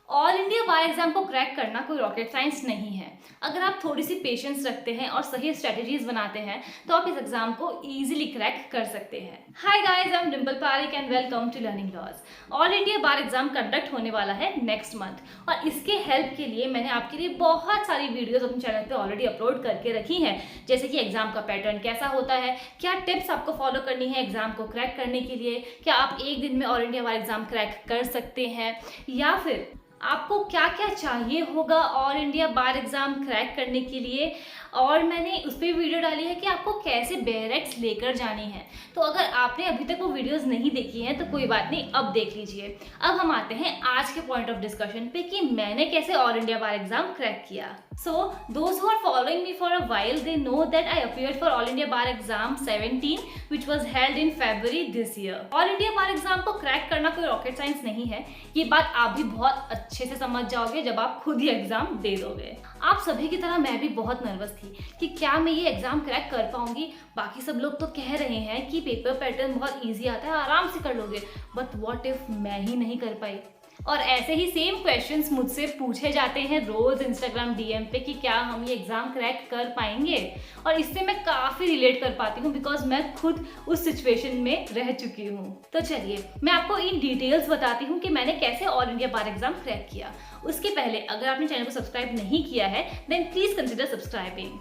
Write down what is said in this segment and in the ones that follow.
All India bar exam को crack करना कोई रॉकेट साइंस नहीं है। अगर आप थोड़ी सी पेशेंस रखते हैं और सही स्ट्रेटेजीज बनाते हैं तो आप इस एग्जाम को इजीली क्रैक कर सकते हैं। Hi guys, I am Dimple Pareek and welcome to learning laws. All India bar exam conduct होने वाला है नेक्स्ट मंथ और इसके हेल्प के लिए मैंने आपके लिए बहुत सारी वीडियोस अपने चैनल पे ऑलरेडी अपलोड करके रखी हैं, जैसे कि एग्जाम का पैटर्न कैसा होता है, क्या टिप्स आपको फॉलो करनी है एग्जाम को क्रैक करने के लिए, क्या आप एक दिन में all India bar exam crack कर सकते हैं, या फिर आपको क्या क्या चाहिए होगा all India bar exam crack करने के लिए। और मैंने उस पर वीडियो डाली है कि आपको कैसे बेरेक्स लेकर जानी है। तो अगर आपने अभी तक वो वीडियोस नहीं देखी हैं तो कोई बात नहीं, अब देख लीजिए। अब हम आते हैं आज के पॉइंट ऑफ डिस्कशन पे कि मैंने कैसे all India bar exam crack किया। So, those who are following me for a while, they know that I appeared for All India Bar Exam 17, which was held in February this year. All India Bar Exam को crack करना कोई rocket science नहीं है। ये बात आप भी बहुत अच्छे से समझ जाओगे जब आप खुद ही एग्जाम दे दोगे। आप सभी की तरह मैं भी बहुत नर्वस थी कि क्या मैं ये एग्जाम क्रैक कर पाऊंगी। बाकी सब लोग तो कह रहे हैं कि पेपर पैटर्न बहुत ईजी आता है, आराम से कर लोगे, बट व्हाट इफ मैं ही नहीं कर पाई। और ऐसे ही सेम क्वेश्चंस मुझसे पूछे जाते हैं रोज इंस्टाग्राम डीएम पे कि क्या हम ये एग्जाम क्रैक कर पाएंगे। और इससे मैं काफ़ी रिलेट कर पाती हूँ बिकॉज मैं खुद उस सिचुएशन में रह चुकी हूँ। तो चलिए मैं आपको इन डिटेल्स बताती हूँ कि मैंने कैसे all India bar exam crack किया। उसके पहले अगर आपने चैनल को सब्सक्राइब नहीं किया है देन प्लीज कंसिडर सब्सक्राइबिंग।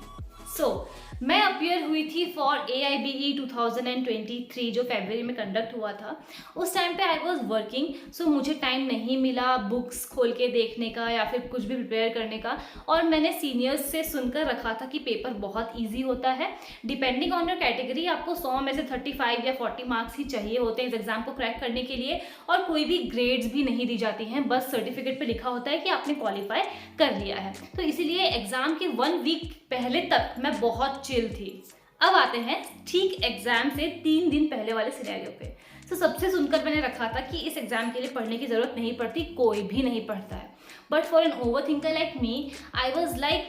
मैं अपीयर हुई थी फॉर AIBE 2023 जो फरवरी में कंडक्ट हुआ था। उस टाइम पे आई वॉज वर्किंग, सो मुझे टाइम नहीं मिला बुक्स खोल के देखने का या फिर कुछ भी प्रिपेयर करने का। और मैंने सीनियर्स से सुनकर रखा था कि पेपर बहुत ईजी होता है। डिपेंडिंग ऑन योर कैटेगरी आपको 100 में से 35 या 40 मार्क्स ही चाहिए होते हैं इस एग्जाम को क्रैक करने के लिए। और कोई भी ग्रेड्स भी नहीं दी जाती हैं, बस सर्टिफिकेट पे लिखा होता है कि आपने क्वालिफाई कर लिया है। तो इसीलिए एग्जाम के 1 वीक पहले तक मैं बहुत चिल थी। अब आते हैं ठीक एग्जाम से 3 दिन पहले वाले सिनेरियो पे। तो सबसे सुनकर मैंने रखा था कि इस एग्जाम के लिए पढ़ने की जरूरत नहीं पड़ती, कोई भी नहीं पढ़ता है। But for an over thinker like me I was like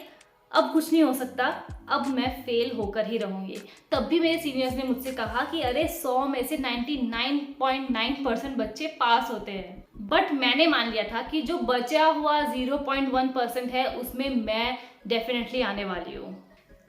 अब कुछ नहीं हो सकता, अब मैं फेल होकर ही रहूंगी। तब भी मेरे सीनियर्स ने मुझसे कहा कि अरे 100 में से 99.9% बच्चे पास होते हैं। बट मैंने मान लिया था कि जो बचा हुआ 0.1% है उसमें मैं डेफिनेटली आने वाली हूँ।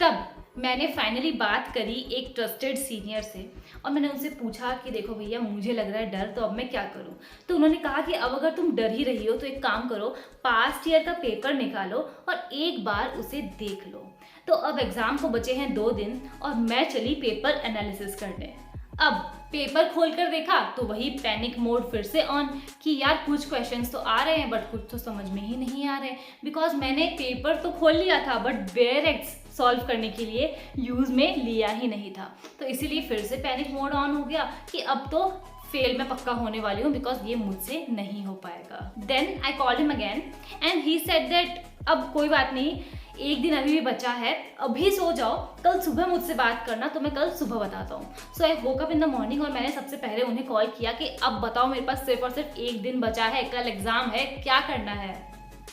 तब मैंने फाइनली बात करी एक ट्रस्टेड सीनियर से और मैंने उनसे पूछा कि देखो भैया मुझे लग रहा है डर, तो अब मैं क्या करूं। तो उन्होंने कहा कि अब अगर तुम डर ही रही हो तो एक काम करो, पास्ट ईयर का पेपर निकालो और एक बार उसे देख लो। तो अब एग्जाम को बचे हैं 2 दिन और मैं चली पेपर एनालिसिस करने। अब पेपर खोलकर देखा तो वही पैनिक मोड फिर से ऑन कि यार कुछ क्वेश्चंस तो आ रहे हैं बट कुछ तो समझ में ही नहीं आ रहे बिकॉज मैंने पेपर तो खोल लिया था बट बेरेक्स सॉल्व करने के लिए यूज में लिया ही नहीं था। तो इसीलिए फिर से पैनिक मोड ऑन हो गया कि अब तो फेल मैं पक्का होने वाली हूँ बिकॉज ये मुझसे नहीं हो पाएगा। Then I called him again and he said that अब कोई बात नहीं, एक दिन अभी भी बचा है, अभी सो जाओ, कल सुबह मुझसे बात करना तो मैं कल सुबह बताता हूँ। So I woke up in the morning और मैंने सबसे पहले उन्हें कॉल किया कि अब बताओ मेरे पास सिर्फ और सिर्फ एक दिन बचा है, कल एग्जाम है, क्या करना है।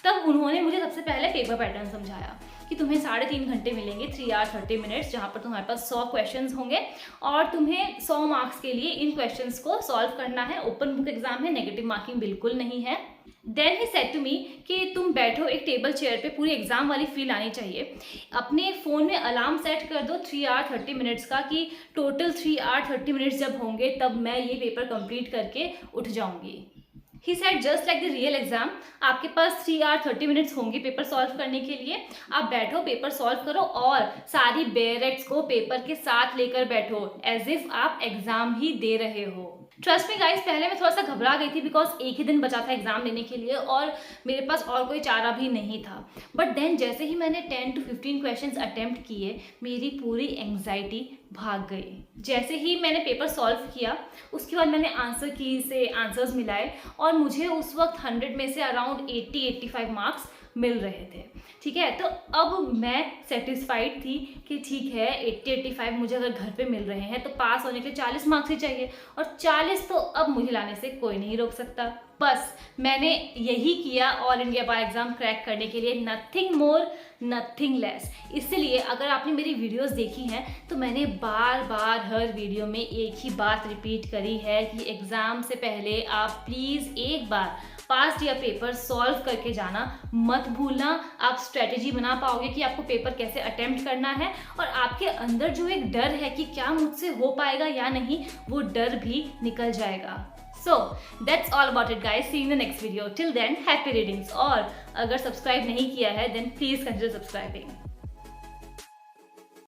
तब उन्होंने मुझे सबसे पहले पेपर पैटर्न समझाया कि तुम्हें 3.5 घंटे मिलेंगे, 3 आवर 30 मिनट्स, जहाँ पर तुम्हारे पास 100 क्वेश्चंस होंगे और तुम्हें 100 मार्क्स के लिए इन क्वेश्चंस को सॉल्व करना है। ओपन बुक एग्जाम है, नेगेटिव मार्किंग बिल्कुल नहीं है। Then he said to me कि तुम बैठो एक टेबल चेयर पे, पूरी एग्जाम वाली फील आनी चाहिए। अपने फ़ोन में अलार्म सेट कर दो 3 आवर 30 मिनट्स का कि टोटल 3 आवर 30 मिनट्स जब होंगे तब मैं ये पेपर कंप्लीट करके उठ जाऊंगी। He said just like the real exam, आपके पास 3 आवर 30 मिनट्स होंगे पेपर सॉल्व करने के लिए। आप बैठो, पेपर सॉल्व करो और सारी बेरेक्स को पेपर के साथ लेकर बैठो एज इफ आप एग्जाम ही दे रहे हो। ट्रस्ट मी गाइस, पहले मैं थोड़ा सा घबरा गई थी बिकॉज एक ही दिन बचा था एग्जाम देने के लिए और मेरे पास और कोई चारा भी नहीं था। बट देन जैसे ही मैंने 10 to 15 क्वेश्चंस अटेम्प्ट किए मेरी पूरी एंग्जाइटी भाग गई। जैसे ही मैंने पेपर सॉल्व किया उसके बाद मैंने आंसर की से आंसर्स मिलाए और मुझे उस वक्त 100 में से अराउंड 80-85 मार्क्स मिल रहे थे। ठीक है, तो अब मैं सेटिस्फाइड थी कि ठीक है 80-85 मुझे अगर घर पे मिल रहे हैं तो पास होने के लिए 40 मार्क्स ही चाहिए और 40 तो अब मुझे लाने से कोई नहीं रोक सकता। बस मैंने यही किया all India bar exam crack करने के लिए, नथिंग मोर नथिंग लेस। इसलिए अगर आपने मेरी वीडियोस देखी हैं तो मैंने बार बार हर वीडियो में एक ही बात रिपीट करी है कि एग्ज़ाम से पहले आप प्लीज़ एक बार पास्ट ईयर पेपर सॉल्व करके जाना मत भूलना। आप स्ट्रेटेजी बना पाओगे कि आपको पेपर कैसे अटेम्प्ट करना है, और आपके अंदर जो एक डर है कि क्या मुझसे हो पाएगा या नहीं, वो डर भी निकल जाएगा। So that's all about it guys. See you in the next video. Till then, happy readings. और अगर सब्सक्राइब नहीं किया है then please consider subscribing.